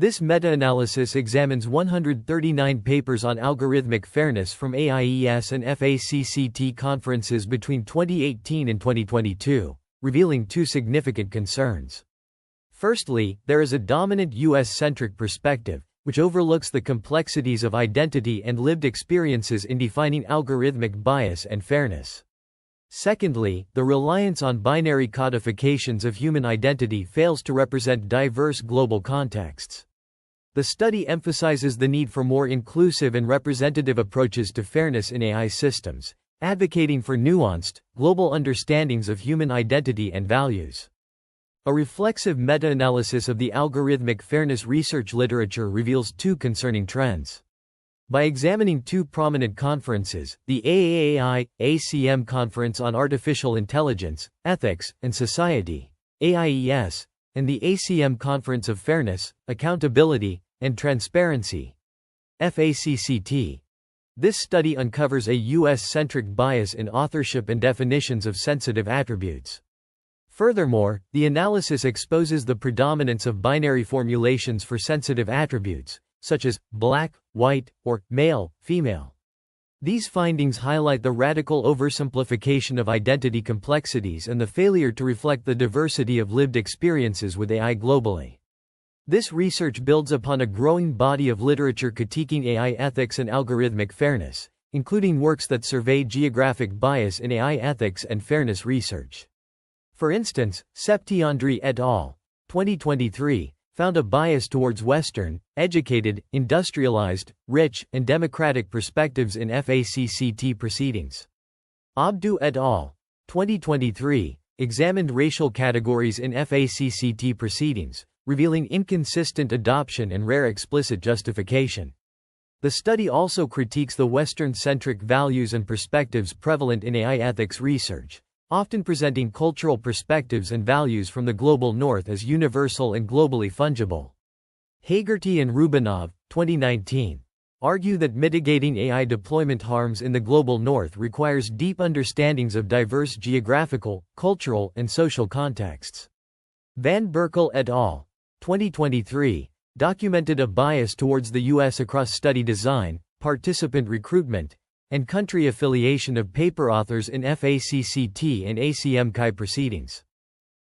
This meta-analysis examines 139 papers on algorithmic fairness from AIES and FAccT conferences between 2018 and 2022, revealing two significant concerns. Firstly, there is a dominant US-centric perspective, which overlooks the complexities of identity and lived experiences in defining algorithmic bias and fairness. Secondly, the reliance on binary codifications of human identity fails to represent diverse global contexts. The study emphasizes the need for more inclusive and representative approaches to fairness in AI systems, advocating for nuanced, global understandings of human identity and values. A reflexive meta-analysis of the algorithmic fairness research literature reveals two concerning trends. By examining two prominent conferences, the AAAI-ACM Conference on Artificial Intelligence, Ethics, and Society, AIES, and the ACM Conference of Fairness, Accountability, and Transparency, FAccT. This study uncovers a US-centric bias in authorship and definitions of sensitive attributes. Furthermore, the analysis exposes the predominance of binary formulations for sensitive attributes, such as black, white, or male, female. These findings highlight the radical oversimplification of identity complexities and the failure to reflect the diversity of lived experiences with AI globally. This research builds upon a growing body of literature critiquing AI ethics and algorithmic fairness, including works that survey geographic bias in AI ethics and fairness research. For instance, Septiandri et al. 2023 found a bias towards Western, educated, industrialized, rich, and democratic perspectives in FAccT proceedings. Abdu et al. 2023 examined racial categories in FAccT proceedings, revealing inconsistent adoption and rare explicit justification. The study also critiques the Western-centric values and perspectives prevalent in AI ethics research, often presenting cultural perspectives and values from the global north as universal and globally fungible. Hagerty and Rubinov, 2019, argue that mitigating AI deployment harms in the global north requires deep understandings of diverse geographical, cultural, and social contexts. Van Berkel et al. 2023 documented a bias towards the U.S. across study design, participant recruitment, and country affiliation of paper authors in FAccT and ACM-CHI proceedings.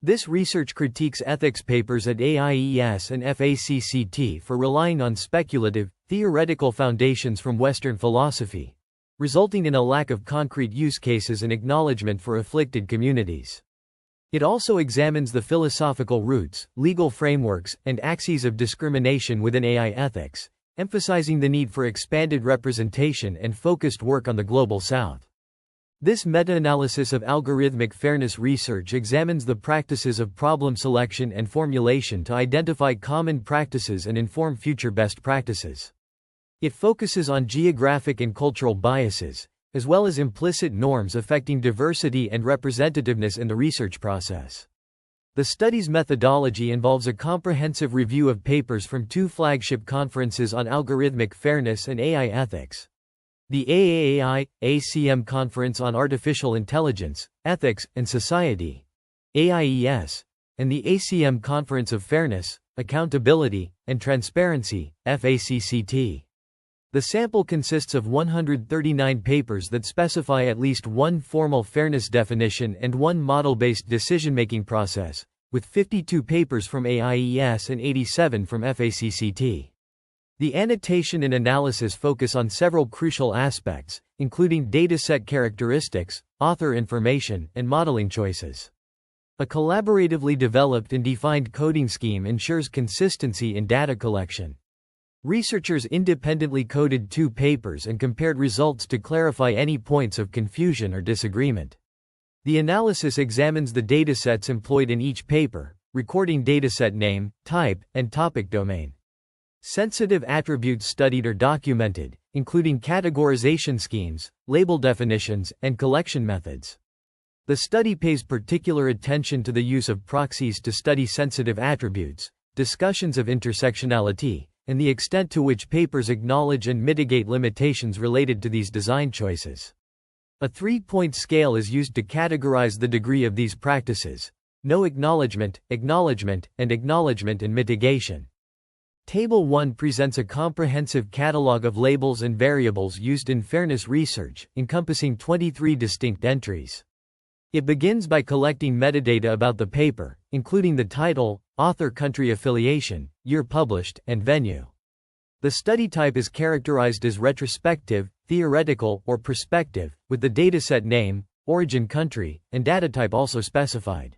This research critiques ethics papers at AIES and FAccT for relying on speculative, theoretical foundations from Western philosophy, resulting in a lack of concrete use cases and acknowledgement for afflicted communities. It also examines the philosophical roots, legal frameworks, and axes of discrimination within AI ethics, emphasizing the need for expanded representation and focused work on the Global South. This meta-analysis of algorithmic fairness research examines the practices of problem selection and formulation to identify common practices and inform future best practices. It focuses on geographic and cultural biases, as well as implicit norms affecting diversity and representativeness in the research process. The study's methodology involves a comprehensive review of papers from two flagship conferences on algorithmic fairness and AI ethics: the AAAI-ACM Conference on Artificial Intelligence, Ethics, and Society, AIES, and the ACM Conference of Fairness, Accountability, and Transparency, FAccT. The sample consists of 139 papers that specify at least one formal fairness definition and one model-based decision-making process, with 52 papers from AIES and 87 from FAccT. The annotation and analysis focus on several crucial aspects, including dataset characteristics, author information, and modeling choices. A collaboratively developed and defined coding scheme ensures consistency in data collection. Researchers independently coded two papers and compared results to clarify any points of confusion or disagreement. The analysis examines the datasets employed in each paper, recording dataset name, type, and topic domain. Sensitive attributes studied are documented, including categorization schemes, label definitions, and collection methods. The study pays particular attention to the use of proxies to study sensitive attributes, discussions of intersectionality, and the extent to which papers acknowledge and mitigate limitations related to these design choices. A three-point scale is used to categorize the degree of these practices: no acknowledgement, acknowledgement, and acknowledgement and mitigation. Table 1 presents a comprehensive catalog of labels and variables used in fairness research, encompassing 23 distinct entries. It begins by collecting metadata about the paper, including the title, author, country affiliation, year published, and venue. The study type is characterized as retrospective, theoretical, or prospective, with the dataset name, origin country, and data type also specified.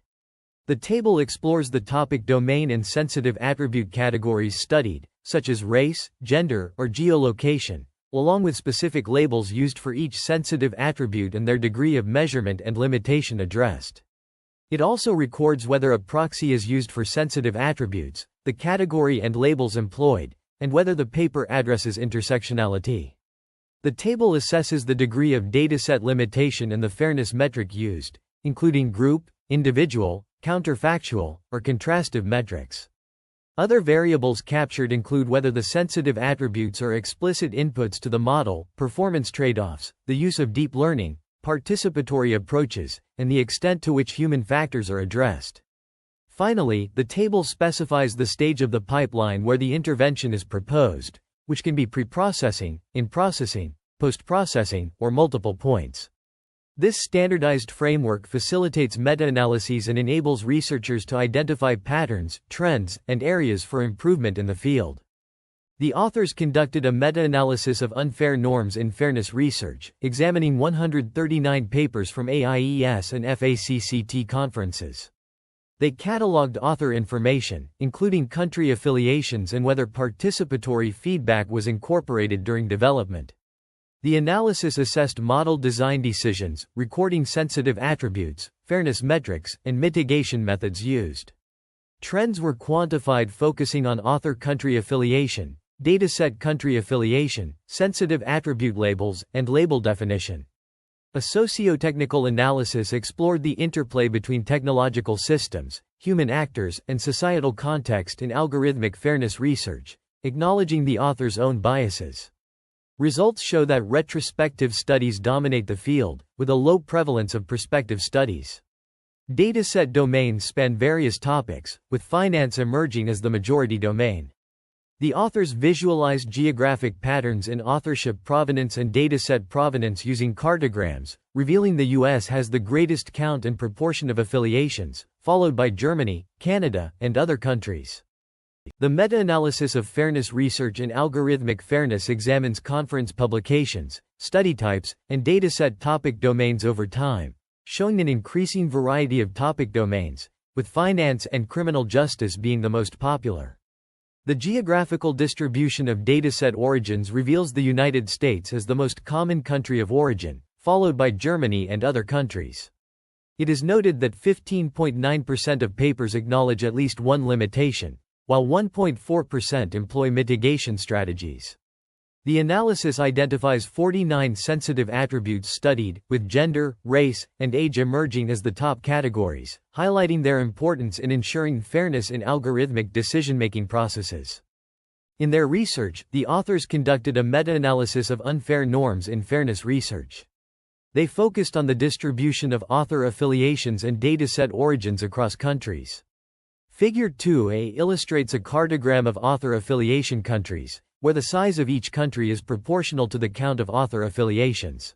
The table explores the topic domain and sensitive attribute categories studied, such as race, gender, or geolocation, along with specific labels used for each sensitive attribute and their degree of measurement and limitation addressed. It also records whether a proxy is used for sensitive attributes, the category and labels employed, and whether the paper addresses intersectionality. The table assesses the degree of dataset limitation and the fairness metric used, including group, individual, counterfactual, or contrastive metrics. Other variables captured include whether the sensitive attributes are explicit inputs to the model, performance trade-offs, the use of deep learning, participatory approaches, and the extent to which human factors are addressed. Finally, the table specifies the stage of the pipeline where the intervention is proposed, which can be pre-processing, in-processing, post-processing, or multiple points. This standardized framework facilitates meta-analyses and enables researchers to identify patterns, trends, and areas for improvement in the field. The authors conducted a meta-analysis of unfair norms in fairness research, examining 139 papers from AIES and FAccT conferences. They cataloged author information, including country affiliations and whether participatory feedback was incorporated during development. The analysis assessed model design decisions, recording sensitive attributes, fairness metrics, and mitigation methods used. Trends were quantified focusing on author country affiliation, dataset country affiliation, sensitive attribute labels, and label definition. A socio-technical analysis explored the interplay between technological systems, human actors, and societal context in algorithmic fairness research, acknowledging the author's own biases. Results show that retrospective studies dominate the field, with a low prevalence of prospective studies. Dataset domains span various topics, with finance emerging as the majority domain. The authors visualized geographic patterns in authorship provenance and dataset provenance using cartograms, revealing the US has the greatest count and proportion of affiliations, followed by Germany, Canada, and other countries. The meta-analysis of fairness research in algorithmic fairness examines conference publications, study types, and dataset topic domains over time, showing an increasing variety of topic domains, with finance and criminal justice being the most popular. The geographical distribution of dataset origins reveals the United States as the most common country of origin, followed by Germany and other countries. It is noted that 15.9% of papers acknowledge at least one limitation, while 1.4% employ mitigation strategies. The analysis identifies 49 sensitive attributes studied, with gender, race, and age emerging as the top categories, highlighting their importance in ensuring fairness in algorithmic decision-making processes. In their research, the authors conducted a meta-analysis of unfair norms in fairness research. They focused on the distribution of author affiliations and dataset origins across countries. Figure 2a illustrates a cartogram of author affiliation countries, where the size of each country is proportional to the count of author affiliations.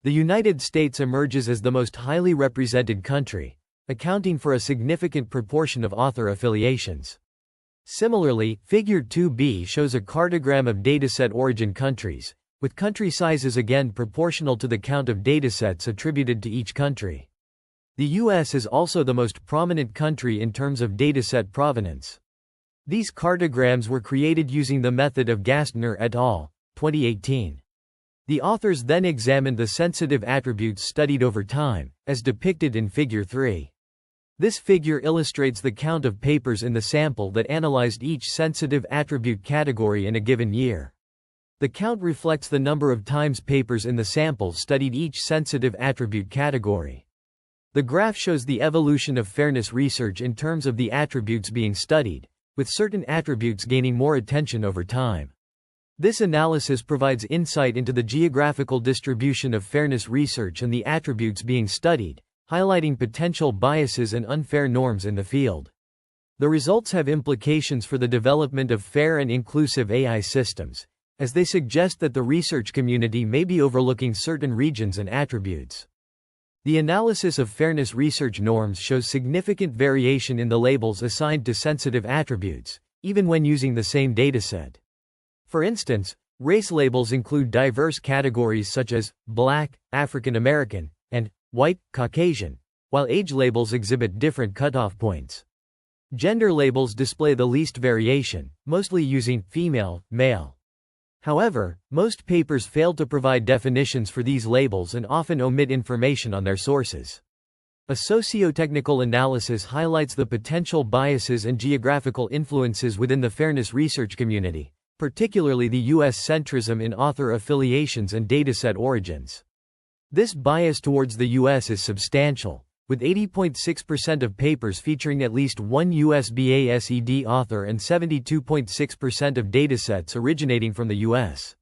The United States emerges as the most highly represented country, accounting for a significant proportion of author affiliations. Similarly, Figure 2b shows a cartogram of dataset origin countries, with country sizes again proportional to the count of datasets attributed to each country. The US is also the most prominent country in terms of dataset provenance. These cartograms were created using the method of Gastner et al., 2018. The authors then examined the sensitive attributes studied over time, as depicted in Figure 3. This figure illustrates the count of papers in the sample that analyzed each sensitive attribute category in a given year. The count reflects the number of times papers in the sample studied each sensitive attribute category. The graph shows the evolution of fairness research in terms of the attributes being studied, with certain attributes gaining more attention over time. This analysis provides insight into the geographical distribution of fairness research and the attributes being studied, highlighting potential biases and unfair norms in the field. The results have implications for the development of fair and inclusive AI systems, as they suggest that the research community may be overlooking certain regions and attributes. The analysis of fairness research norms shows significant variation in the labels assigned to sensitive attributes, even when using the same dataset. For instance, race labels include diverse categories such as Black, African American, and White, Caucasian, while age labels exhibit different cutoff points. Gender labels display the least variation, mostly using female, male. However, most papers fail to provide definitions for these labels and often omit information on their sources. A socio-technical analysis highlights the potential biases and geographical influences within the fairness research community, particularly the US-centrism in author affiliations and dataset origins. This bias towards the US is substantial, with 80.6% of papers featuring at least one US BASED author and 72.6% of datasets originating from the US.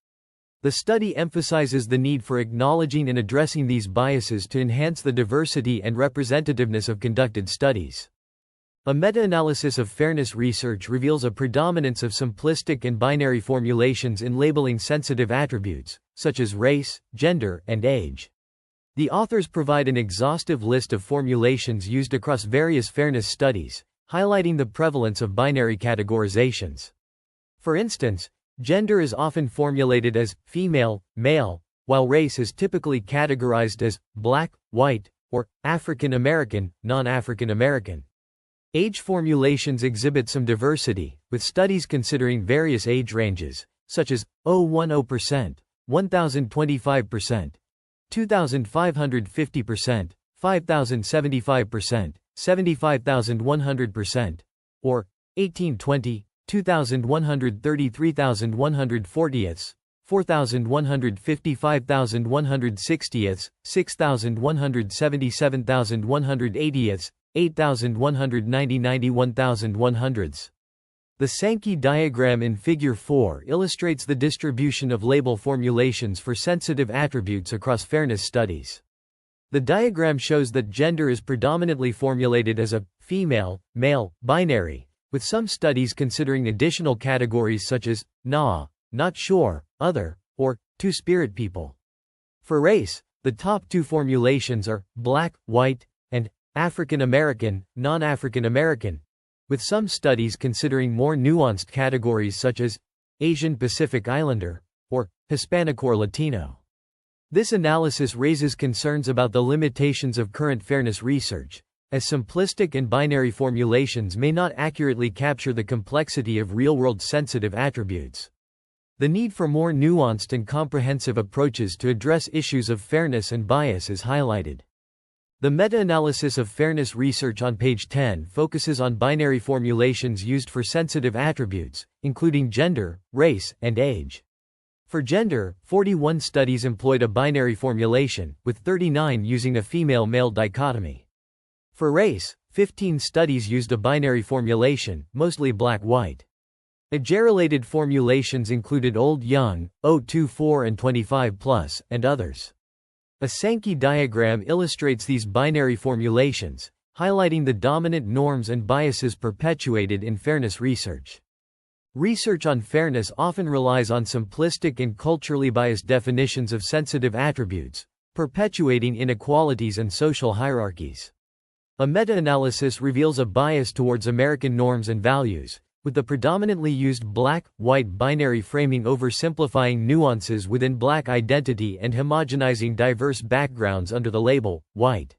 The study emphasizes the need for acknowledging and addressing these biases to enhance the diversity and representativeness of conducted studies. A meta-analysis of fairness research reveals a predominance of simplistic and binary formulations in labeling sensitive attributes, such as race, gender, and age. The authors provide an exhaustive list of formulations used across various fairness studies, highlighting the prevalence of binary categorizations. For instance, gender is often formulated as female, male, while race is typically categorized as Black, White, or African American, non-African American. Age formulations exhibit some diversity, with studies considering various age ranges, such as 010%, 1025%, 2,550%, 5,075%, 75,100%, or 1820, 2,130, 3,140, 4,150, 5,160, 6,170, 7,180, 8,190, 91,100. The Sankey diagram in Figure 4 illustrates the distribution of label formulations for sensitive attributes across fairness studies. The diagram shows that gender is predominantly formulated as a female, male, binary, with some studies considering additional categories such as nah, not sure, other, or two-spirit people. For race, the top two formulations are Black, White, and African American, non-African American, with some studies considering more nuanced categories such as Asian Pacific Islander, or Hispanic or Latino. This analysis raises concerns about the limitations of current fairness research, as simplistic and binary formulations may not accurately capture the complexity of real-world sensitive attributes. The need for more nuanced and comprehensive approaches to address issues of fairness and bias is highlighted. The meta-analysis of fairness research on page 10 focuses on binary formulations used for sensitive attributes, including gender, race, and age. For gender, 41 studies employed a binary formulation, with 39 using a female-male dichotomy. For race, 15 studies used a binary formulation, mostly black-white. Age-related formulations included old-young, 024 and 25+, and others. A Sankey diagram illustrates these binary formulations, highlighting the dominant norms and biases perpetuated in fairness research. Research on fairness often relies on simplistic and culturally biased definitions of sensitive attributes, perpetuating inequalities and social hierarchies. A meta-analysis reveals a bias towards American norms and values, with the predominantly used black-white binary framing oversimplifying nuances within Black identity and homogenizing diverse backgrounds under the label white.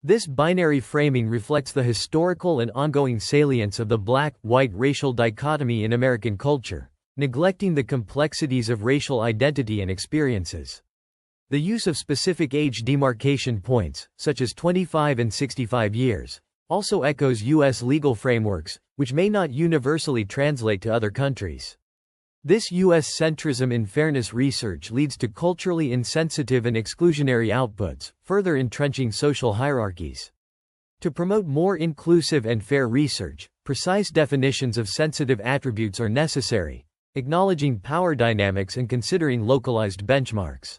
This binary framing reflects the historical and ongoing salience of the black-white racial dichotomy in American culture, neglecting the complexities of racial identity and experiences. The use of specific age demarcation points, such as 25 and 65 years, also echoes U.S. legal frameworks, which may not universally translate to other countries. This U.S. centrism in fairness research leads to culturally insensitive and exclusionary outputs, further entrenching social hierarchies. To promote more inclusive and fair research, precise definitions of sensitive attributes are necessary, acknowledging power dynamics and considering localized benchmarks.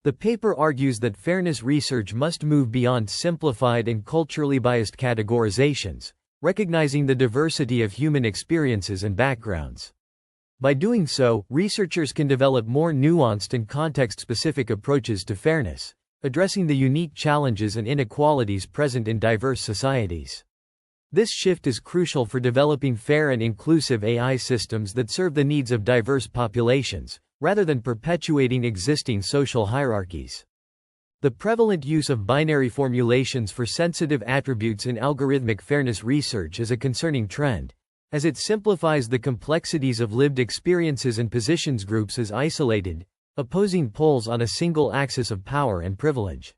The paper argues that fairness research must move beyond simplified and culturally biased categorizations, recognizing the diversity of human experiences and backgrounds. By doing so, researchers can develop more nuanced and context-specific approaches to fairness, addressing the unique challenges and inequalities present in diverse societies. This shift is crucial for developing fair and inclusive AI systems that serve the needs of diverse populations, rather than perpetuating existing social hierarchies. The prevalent use of binary formulations for sensitive attributes in algorithmic fairness research is a concerning trend, as it simplifies the complexities of lived experiences and positions groups as isolated, opposing poles on a single axis of power and privilege.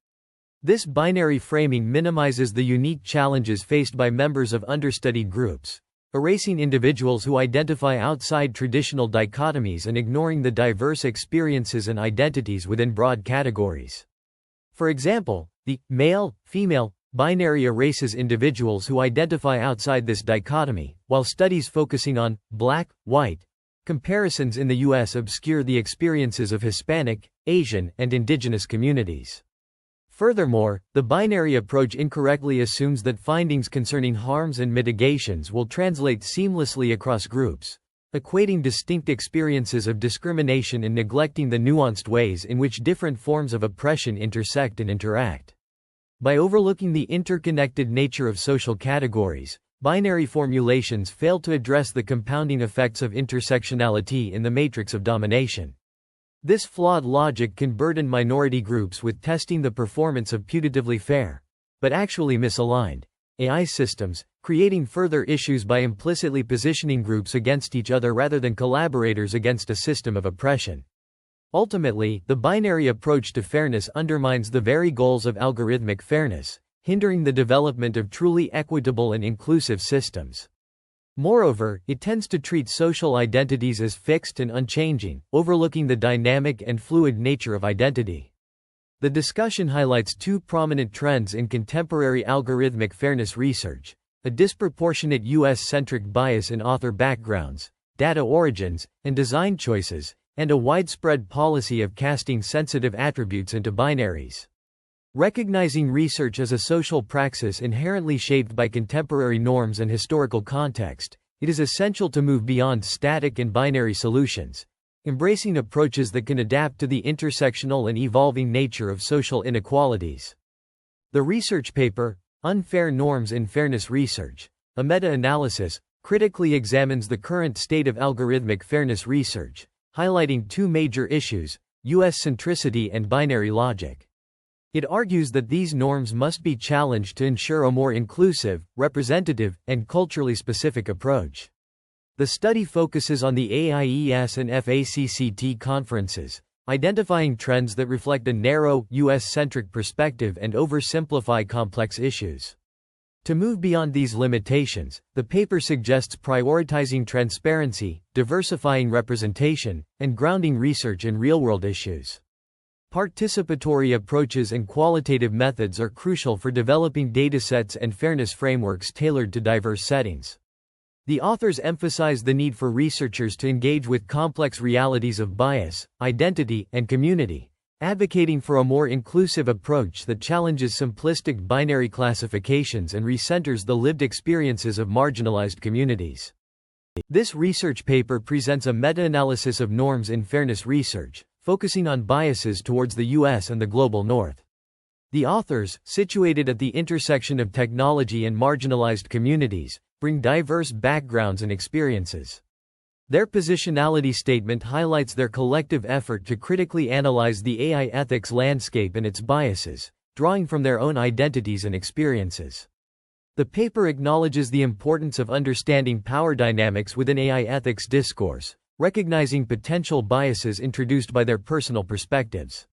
This binary framing minimizes the unique challenges faced by members of understudied groups, erasing individuals who identify outside traditional dichotomies and ignoring the diverse experiences and identities within broad categories. For example, the male-female binary erases individuals who identify outside this dichotomy, while studies focusing on black-white comparisons in the U.S. obscure the experiences of Hispanic, Asian, and indigenous communities. Furthermore, the binary approach incorrectly assumes that findings concerning harms and mitigations will translate seamlessly across groups, equating distinct experiences of discrimination and neglecting the nuanced ways in which different forms of oppression intersect and interact. By overlooking the interconnected nature of social categories, binary formulations fail to address the compounding effects of intersectionality in the matrix of domination. This flawed logic can burden minority groups with testing the performance of putatively fair, but actually misaligned, AI systems, creating further issues by implicitly positioning groups against each other rather than collaborators against a system of oppression. Ultimately, the binary approach to fairness undermines the very goals of algorithmic fairness, hindering the development of truly equitable and inclusive systems. Moreover, it tends to treat social identities as fixed and unchanging, overlooking the dynamic and fluid nature of identity. The discussion highlights two prominent trends in contemporary algorithmic fairness research: a disproportionate US-centric bias in author backgrounds, data origins, and design choices, and a widespread policy of casting sensitive attributes into binaries. Recognizing research as a social praxis inherently shaped by contemporary norms and historical context, it is essential to move beyond static and binary solutions, embracing approaches that can adapt to the intersectional and evolving nature of social inequalities. The research paper, Unfair Norms in Fairness Research, a meta-analysis, critically examines the current state of algorithmic fairness research, highlighting two major issues: US-centricity and binary logic. It argues that these norms must be challenged to ensure a more inclusive, representative, and culturally specific approach. The study focuses on the AIES and FAccT conferences, identifying trends that reflect a narrow, US-centric perspective and oversimplify complex issues. To move beyond these limitations, the paper suggests prioritizing transparency, diversifying representation, and grounding research in real-world issues. Participatory approaches and qualitative methods are crucial for developing datasets and fairness frameworks tailored to diverse settings. The authors emphasize the need for researchers to engage with complex realities of bias, identity, and community, advocating for a more inclusive approach that challenges simplistic binary classifications and recenters the lived experiences of marginalized communities. This research paper presents a meta-analysis of norms in fairness research, focusing on biases towards the US and the global North. The authors, situated at the intersection of technology and marginalized communities, bring diverse backgrounds and experiences. Their positionality statement highlights their collective effort to critically analyze the AI ethics landscape and its biases, drawing from their own identities and experiences. The paper acknowledges the importance of understanding power dynamics within AI ethics discourse, recognizing potential biases introduced by their personal perspectives.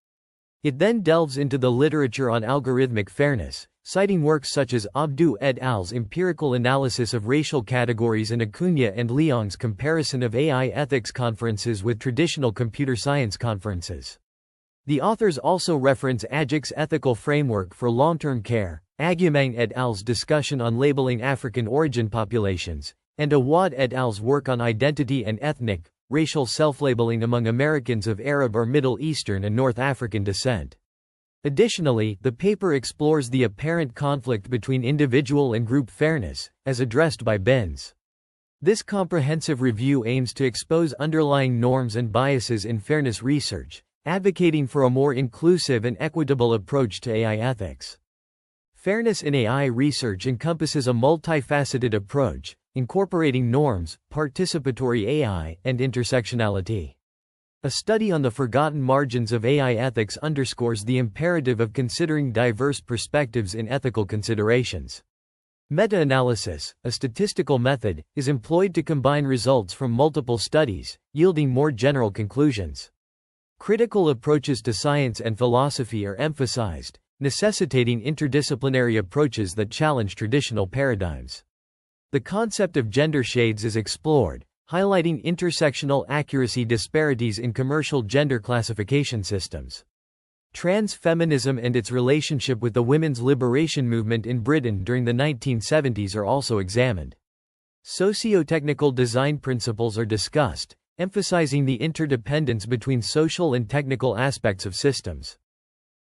It then delves into the literature on algorithmic fairness, citing works such as Abdu et al.'s empirical analysis of racial categories and Acuna and Leong's comparison of AI ethics conferences with traditional computer science conferences. The authors also reference AgIC's ethical framework for long-term care, Agumang et al.'s discussion on labeling African origin populations, and Awad et al.'s work on identity and ethnic, racial self-labeling among Americans of Arab or Middle Eastern and North African descent. Additionally, the paper explores the apparent conflict between individual and group fairness, as addressed by Binns. This comprehensive review aims to expose underlying norms and biases in fairness research, advocating for a more inclusive and equitable approach to AI ethics. Fairness in AI research encompasses a multifaceted approach, incorporating norms, participatory AI, and intersectionality. A study on the forgotten margins of AI ethics underscores the imperative of considering diverse perspectives in ethical considerations. Meta-analysis, a statistical method, is employed to combine results from multiple studies, yielding more general conclusions. Critical approaches to science and philosophy are emphasized, necessitating interdisciplinary approaches that challenge traditional paradigms. The concept of gender shades is explored, highlighting intersectional accuracy disparities in commercial gender classification systems. Trans feminism and its relationship with the women's liberation movement in Britain during the 1970s are also examined. Socio-technical design principles are discussed, emphasizing the interdependence between social and technical aspects of systems.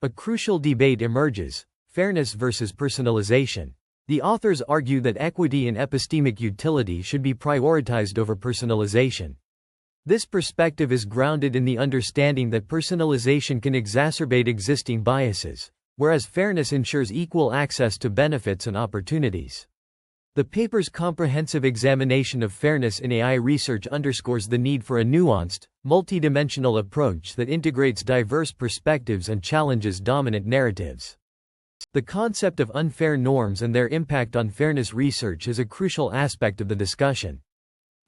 A crucial debate emerges: fairness versus personalization. The authors argue that equity and epistemic utility should be prioritized over personalization. This perspective is grounded in the understanding that personalization can exacerbate existing biases, whereas fairness ensures equal access to benefits and opportunities. The paper's comprehensive examination of fairness in AI research underscores the need for a nuanced, multidimensional approach that integrates diverse perspectives and challenges dominant narratives. The concept of unfair norms and their impact on fairness research is a crucial aspect of the discussion.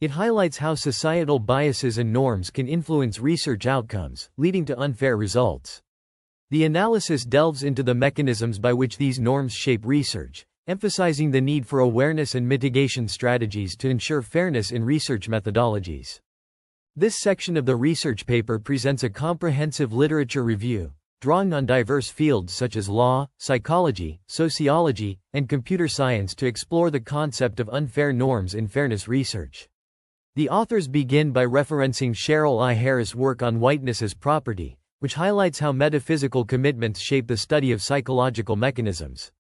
It highlights how societal biases and norms can influence research outcomes, leading to unfair results. The analysis delves into the mechanisms by which these norms shape research, emphasizing the need for awareness and mitigation strategies to ensure fairness in research methodologies. This section of the research paper presents a comprehensive literature review, drawing on diverse fields such as law, psychology, sociology, and computer science to explore the concept of unfair norms in fairness research. The authors begin by referencing Cheryl I. Harris' work on whiteness as property, which highlights how metaphysical commitments shape the study of psychological mechanisms.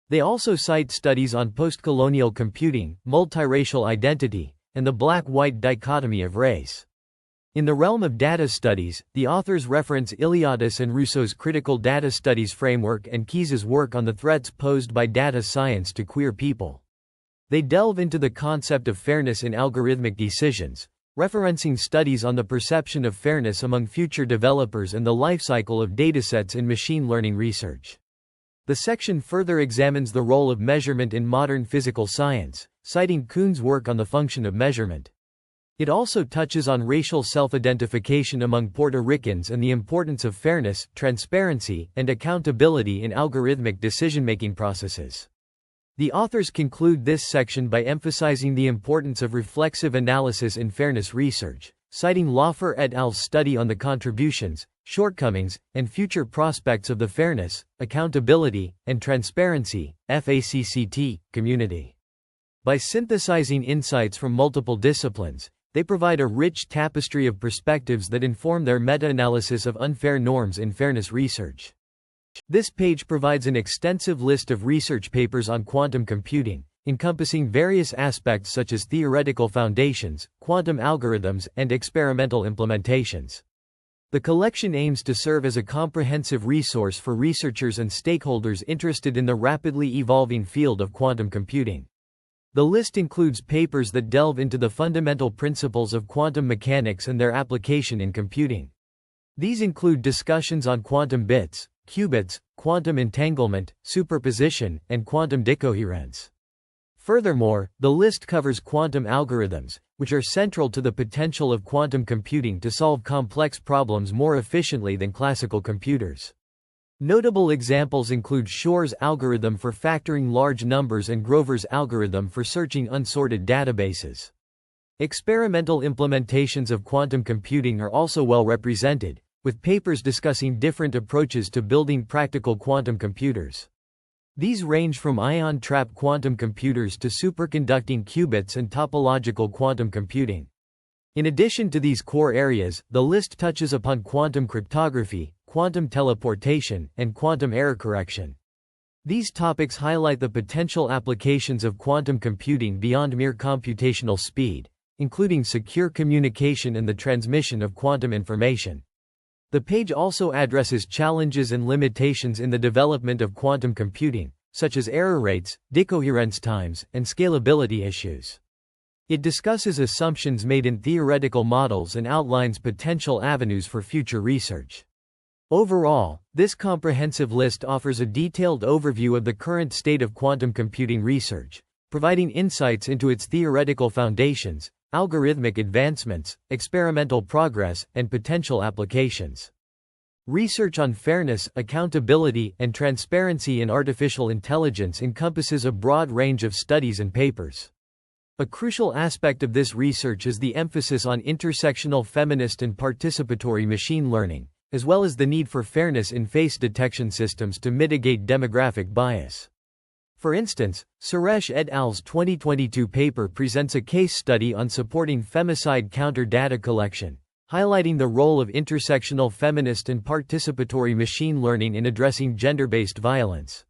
They also cite studies on post-colonial computing, multiracial identity, and the black-white dichotomy of race. In the realm of data studies, the authors reference Iliadis and Rousseau's critical data studies framework and Keyes's work on the threats posed by data science to queer people. They delve into the concept of fairness in algorithmic decisions, referencing studies on the perception of fairness among future developers and the lifecycle of datasets in machine learning research. The section further examines the role of measurement in modern physical science, citing Kuhn's work on the function of measurement. It also touches on racial self-identification among Puerto Ricans and the importance of fairness, transparency, and accountability in algorithmic decision-making processes. The authors conclude this section by emphasizing the importance of reflexive analysis in fairness research, citing Laufer et al.'s study on the contributions, shortcomings, and future prospects of the fairness, accountability, and transparency (FACCT) community. By synthesizing insights from multiple disciplines, they provide a rich tapestry of perspectives that inform their meta-analysis of unfair norms in fairness research. This page provides an extensive list of research papers on quantum computing, encompassing various aspects such as theoretical foundations, quantum algorithms, and experimental implementations. The collection aims to serve as a comprehensive resource for researchers and stakeholders interested in the rapidly evolving field of quantum computing. The list includes papers that delve into the fundamental principles of quantum mechanics and their application in computing. These include discussions on quantum bits, qubits, quantum entanglement, superposition, and quantum decoherence. Furthermore, the list covers quantum algorithms, which are central to the potential of quantum computing to solve complex problems more efficiently than classical computers. Notable examples include Shor's algorithm for factoring large numbers and Grover's algorithm for searching unsorted databases. Experimental implementations of quantum computing are also well represented, with papers discussing different approaches to building practical quantum computers. These range from ion trap quantum computers to superconducting qubits and topological quantum computing. In addition to these core areas, the list touches upon quantum cryptography, quantum teleportation, and quantum error correction. These topics highlight the potential applications of quantum computing beyond mere computational speed, including secure communication and the transmission of quantum information. The page also addresses challenges and limitations in the development of quantum computing, such as error rates, decoherence times, and scalability issues. It discusses assumptions made in theoretical models and outlines potential avenues for future research. Overall, this comprehensive list offers a detailed overview of the current state of quantum computing research, providing insights into its theoretical foundations, algorithmic advancements, experimental progress, and potential applications. Research on fairness, accountability, and transparency in artificial intelligence encompasses a broad range of studies and papers. A crucial aspect of this research is the emphasis on intersectional feminist and participatory machine learning, as well as the need for fairness in face detection systems to mitigate demographic bias. For instance, Suresh et al.'s 2022 paper presents a case study on supporting femicide counter data collection, highlighting the role of intersectional feminist and participatory machine learning in addressing gender-based violence.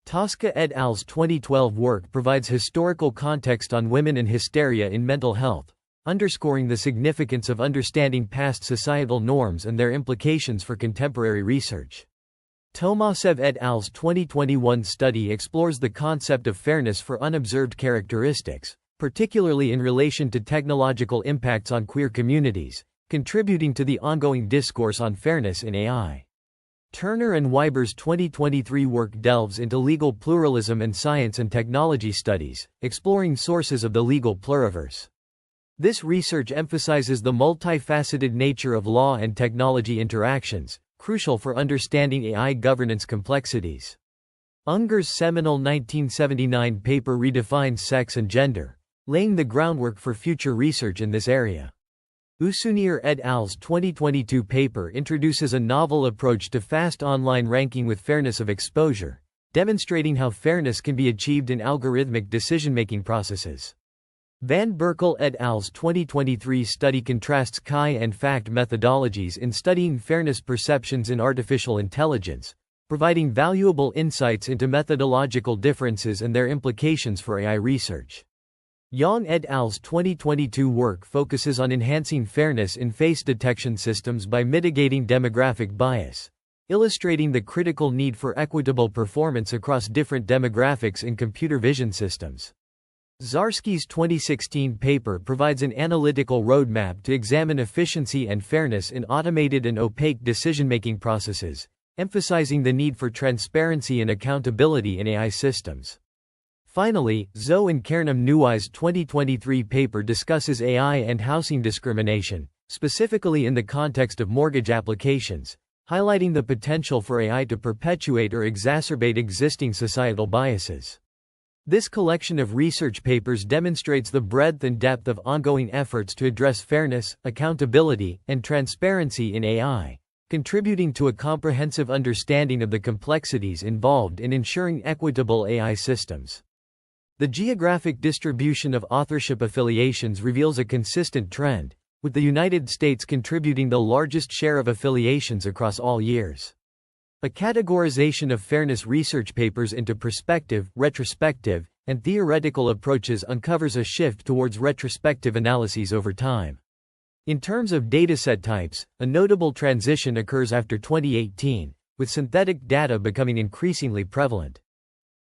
Tosca et al.'s 2012 work provides historical context on women and hysteria in mental health, underscoring the significance of understanding past societal norms and their implications for contemporary research. Tomasev et al.'s 2021 study explores the concept of fairness for unobserved characteristics, particularly in relation to technological impacts on queer communities, contributing to the ongoing discourse on fairness in AI. Turner and Weiber's 2023 work delves into legal pluralism and science and technology studies, exploring sources of the legal pluriverse. This research emphasizes the multifaceted nature of law and technology interactions, crucial for understanding AI governance complexities. Unger's seminal 1979 paper redefines sex and gender, laying the groundwork for future research in this area. Usunier et al.'s 2022 paper introduces a novel approach to fast online ranking with fairness of exposure, demonstrating how fairness can be achieved in algorithmic decision-making processes. Van Berkel et al.'s 2023 study contrasts AIES and FAccT methodologies in studying fairness perceptions in artificial intelligence, providing valuable insights into methodological differences and their implications for AI research. Yang et al.'s 2022 work focuses on enhancing fairness in face detection systems by mitigating demographic bias, illustrating the critical need for equitable performance across different demographics in computer vision systems. Zarsky's 2016 paper provides an analytical roadmap to examine efficiency and fairness in automated and opaque decision-making processes, emphasizing the need for transparency and accountability in AI systems. Finally, Zhou and Kernam-Nuai's 2023 paper discusses AI and housing discrimination, specifically in the context of mortgage applications, highlighting the potential for AI to perpetuate or exacerbate existing societal biases. This collection of research papers demonstrates the breadth and depth of ongoing efforts to address fairness, accountability, and transparency in AI, contributing to a comprehensive understanding of the complexities involved in ensuring equitable AI systems. The geographic distribution of authorship affiliations reveals a consistent trend, with the United States contributing the largest share of affiliations across all years. A categorization of fairness research papers into prospective, retrospective, and theoretical approaches uncovers a shift towards retrospective analyses over time. In terms of dataset types, a notable transition occurs after 2018, with synthetic data becoming increasingly prevalent.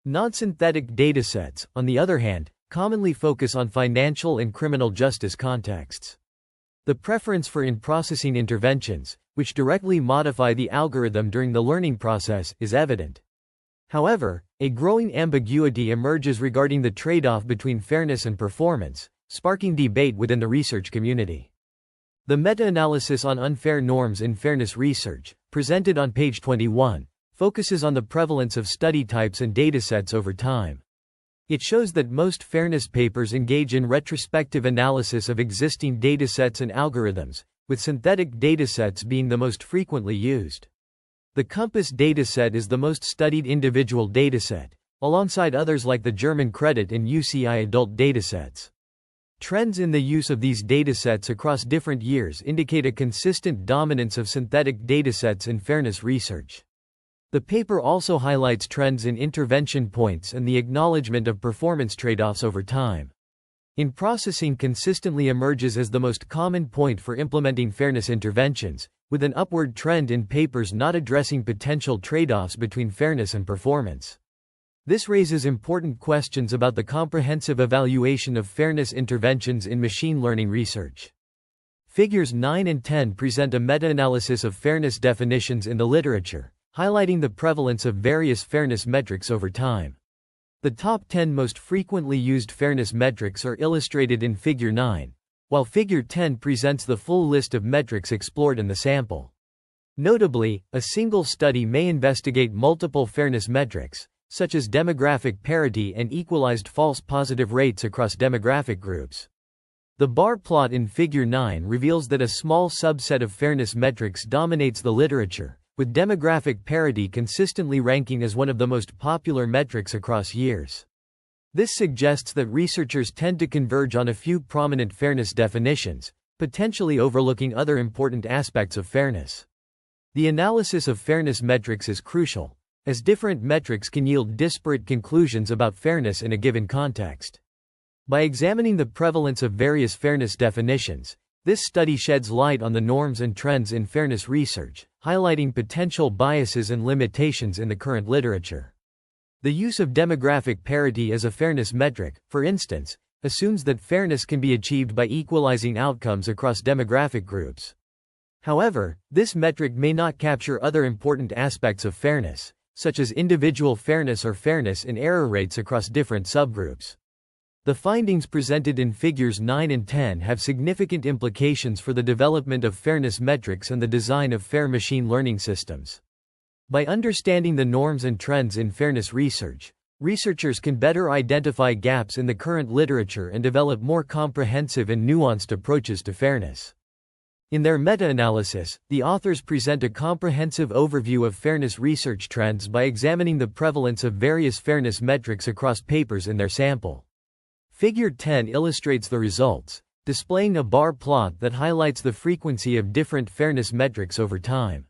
Non-synthetic datasets, on the other hand, commonly focus on financial and criminal justice contexts. The preference for in-processing interventions, which directly modify the algorithm during the learning process, is evident. However, a growing ambiguity emerges regarding the trade-off between fairness and performance, sparking debate within the research community. The meta-analysis on unfair norms in fairness research, presented on page 21, focuses on the prevalence of study types and datasets over time. It shows that most fairness papers engage in retrospective analysis of existing datasets and algorithms, with synthetic datasets being the most frequently used. The COMPASS dataset is the most studied individual dataset, alongside others like the German Credit and UCI adult datasets. Trends in the use of these datasets across different years indicate a consistent dominance of synthetic datasets in fairness research. The paper also highlights trends in intervention points and the acknowledgement of performance trade-offs over time. In processing consistently emerges as the most common point for implementing fairness interventions, with an upward trend in papers not addressing potential trade-offs between fairness and performance. This raises important questions about the comprehensive evaluation of fairness interventions in machine learning research. Figures 9 and 10 present a meta-analysis of fairness definitions in the literature, highlighting the prevalence of various fairness metrics over time. The top 10 most frequently used fairness metrics are illustrated in Figure 9, while Figure 10 presents the full list of metrics explored in the sample. Notably, a single study may investigate multiple fairness metrics, such as demographic parity and equalized false positive rates across demographic groups. The bar plot in Figure 9 reveals that a small subset of fairness metrics dominates the literature, with demographic parity consistently ranking as one of the most popular metrics across years. This suggests that researchers tend to converge on a few prominent fairness definitions, potentially overlooking other important aspects of fairness. The analysis of fairness metrics is crucial, as different metrics can yield disparate conclusions about fairness in a given context. By examining the prevalence of various fairness definitions, this study sheds light on the norms and trends in fairness research, highlighting potential biases and limitations in the current literature. The use of demographic parity as a fairness metric, for instance, assumes that fairness can be achieved by equalizing outcomes across demographic groups. However, this metric may not capture other important aspects of fairness, such as individual fairness or fairness in error rates across different subgroups. The findings presented in Figures 9 and 10 have significant implications for the development of fairness metrics and the design of fair machine learning systems. By understanding the norms and trends in fairness research, researchers can better identify gaps in the current literature and develop more comprehensive and nuanced approaches to fairness. In their meta-analysis, the authors present a comprehensive overview of fairness research trends by examining the prevalence of various fairness metrics across papers in their sample. Figure 10 illustrates the results, displaying a bar plot that highlights the frequency of different fairness metrics over time.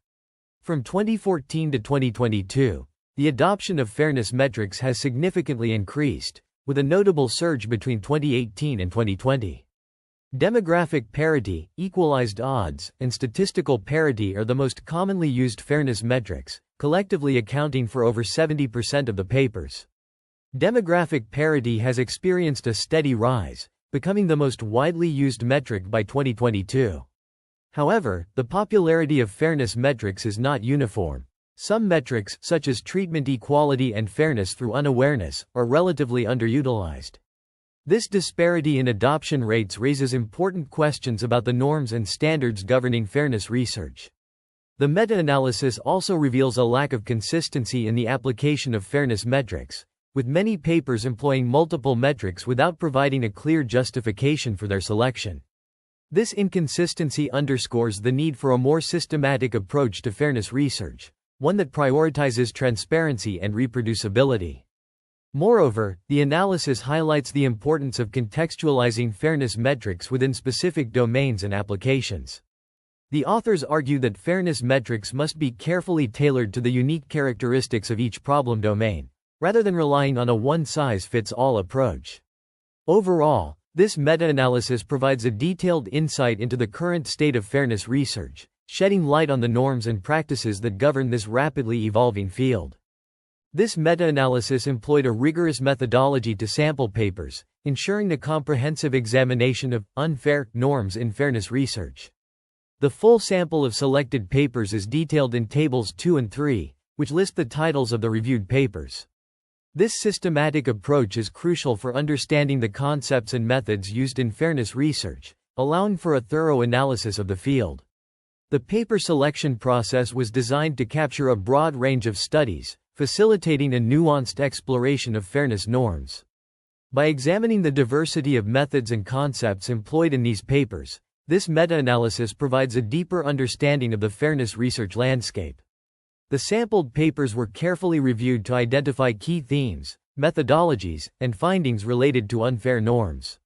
From 2014 to 2022, the adoption of fairness metrics has significantly increased, with a notable surge between 2018 and 2020. Demographic parity, equalized odds, and statistical parity are the most commonly used fairness metrics, collectively accounting for over 70% of the papers. Demographic parity has experienced a steady rise, becoming the most widely used metric by 2022. However, the popularity of fairness metrics is not uniform. Some metrics, such as treatment equality and fairness through unawareness, are relatively underutilized. This disparity in adoption rates raises important questions about the norms and standards governing fairness research. The meta-analysis also reveals a lack of consistency in the application of fairness metrics, with many papers employing multiple metrics without providing a clear justification for their selection. This inconsistency underscores the need for a more systematic approach to fairness research, one that prioritizes transparency and reproducibility. Moreover, the analysis highlights the importance of contextualizing fairness metrics within specific domains and applications. The authors argue that fairness metrics must be carefully tailored to the unique characteristics of each problem domain, rather than relying on a one-size-fits-all approach. Overall, this meta-analysis provides a detailed insight into the current state of fairness research, shedding light on the norms and practices that govern this rapidly evolving field. This meta-analysis employed a rigorous methodology to sample papers, ensuring the comprehensive examination of unfair norms in fairness research. The full sample of selected papers is detailed in Tables 2 and 3, which list the titles of the reviewed papers. This systematic approach is crucial for understanding the concepts and methods used in fairness research, allowing for a thorough analysis of the field. The paper selection process was designed to capture a broad range of studies, facilitating a nuanced exploration of fairness norms. By examining the diversity of methods and concepts employed in these papers, this meta-analysis provides a deeper understanding of the fairness research landscape. The sampled papers were carefully reviewed to identify key themes, methodologies, and findings related to unfair norms.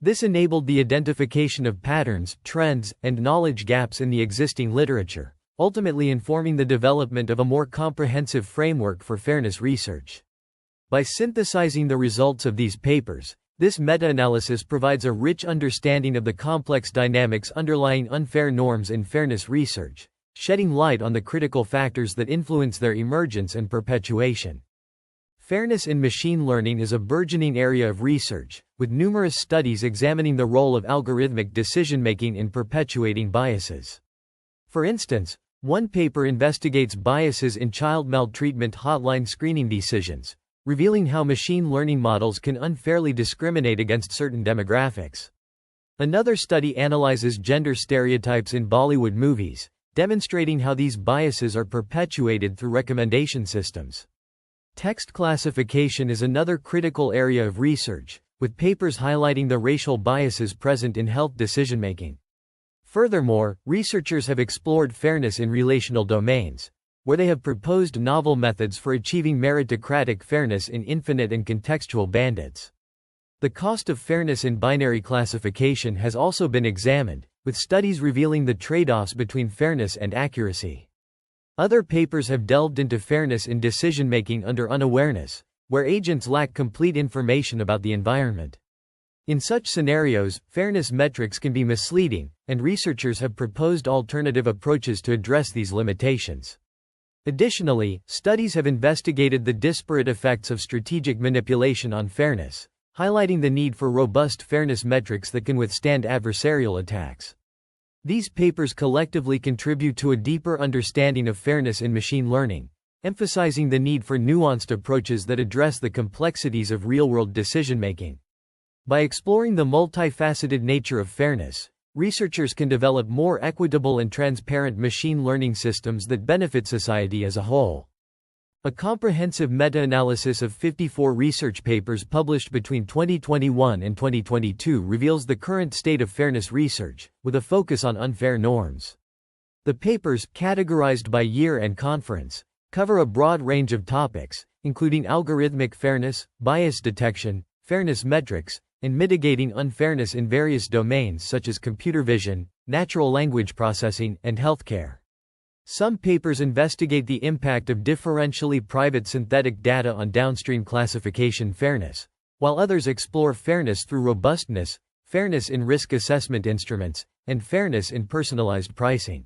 This enabled the identification of patterns, trends, and knowledge gaps in the existing literature, ultimately informing the development of a more comprehensive framework for fairness research. By synthesizing the results of these papers, this meta-analysis provides a rich understanding of the complex dynamics underlying unfair norms in fairness research, shedding light on the critical factors that influence their emergence and perpetuation. Fairness in machine learning is a burgeoning area of research, with numerous studies examining the role of algorithmic decision-making in perpetuating biases. For instance, one paper investigates biases in child maltreatment hotline screening decisions, revealing how machine learning models can unfairly discriminate against certain demographics. Another study analyzes gender stereotypes in Bollywood movies, demonstrating how these biases are perpetuated through recommendation systems. Text classification is another critical area of research, with papers highlighting the racial biases present in health decision-making. Furthermore, researchers have explored fairness in relational domains, where they have proposed novel methods for achieving meritocratic fairness in infinite and contextual bandits. The cost of fairness in binary classification has also been examined, with studies revealing the trade-offs between fairness and accuracy. Other papers have delved into fairness in decision-making under unawareness, where agents lack complete information about the environment. In such scenarios, fairness metrics can be misleading, and researchers have proposed alternative approaches to address these limitations. Additionally, studies have investigated the disparate effects of strategic manipulation on fairness, highlighting the need for robust fairness metrics that can withstand adversarial attacks. These papers collectively contribute to a deeper understanding of fairness in machine learning, emphasizing the need for nuanced approaches that address the complexities of real-world decision-making. By exploring the multifaceted nature of fairness, researchers can develop more equitable and transparent machine learning systems that benefit society as a whole. A comprehensive meta-analysis of 54 research papers published between 2021 and 2022 reveals the current state of fairness research, with a focus on unfair norms. The papers, categorized by year and conference, cover a broad range of topics, including algorithmic fairness, bias detection, fairness metrics, and mitigating unfairness in various domains such as computer vision, natural language processing, and healthcare. Some papers investigate the impact of differentially private synthetic data on downstream classification fairness, while others explore fairness through robustness, fairness in risk assessment instruments, and fairness in personalized pricing.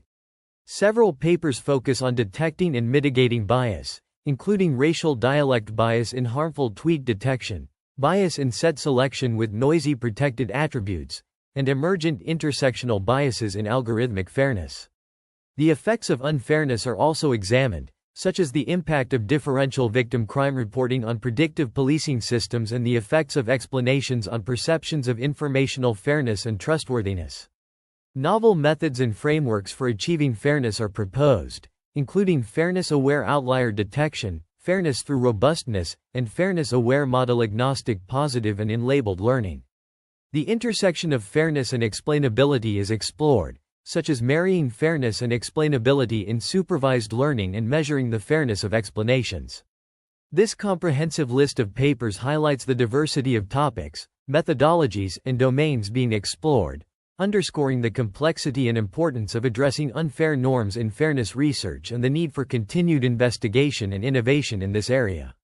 Several papers focus on detecting and mitigating bias, including racial dialect bias in harmful tweet detection, bias in set selection with noisy protected attributes, and emergent intersectional biases in algorithmic fairness. The effects of unfairness are also examined, such as the impact of differential victim crime reporting on predictive policing systems and the effects of explanations on perceptions of informational fairness and trustworthiness. Novel methods and frameworks for achieving fairness are proposed, including fairness-aware outlier detection, fairness through robustness, and fairness-aware model-agnostic positive and in-labeled learning. The intersection of fairness and explainability is explored, such as marrying fairness and explainability in supervised learning and measuring the fairness of explanations. This comprehensive list of papers highlights the diversity of topics, methodologies, and domains being explored, underscoring the complexity and importance of addressing unfair norms in fairness research and the need for continued investigation and innovation in this area.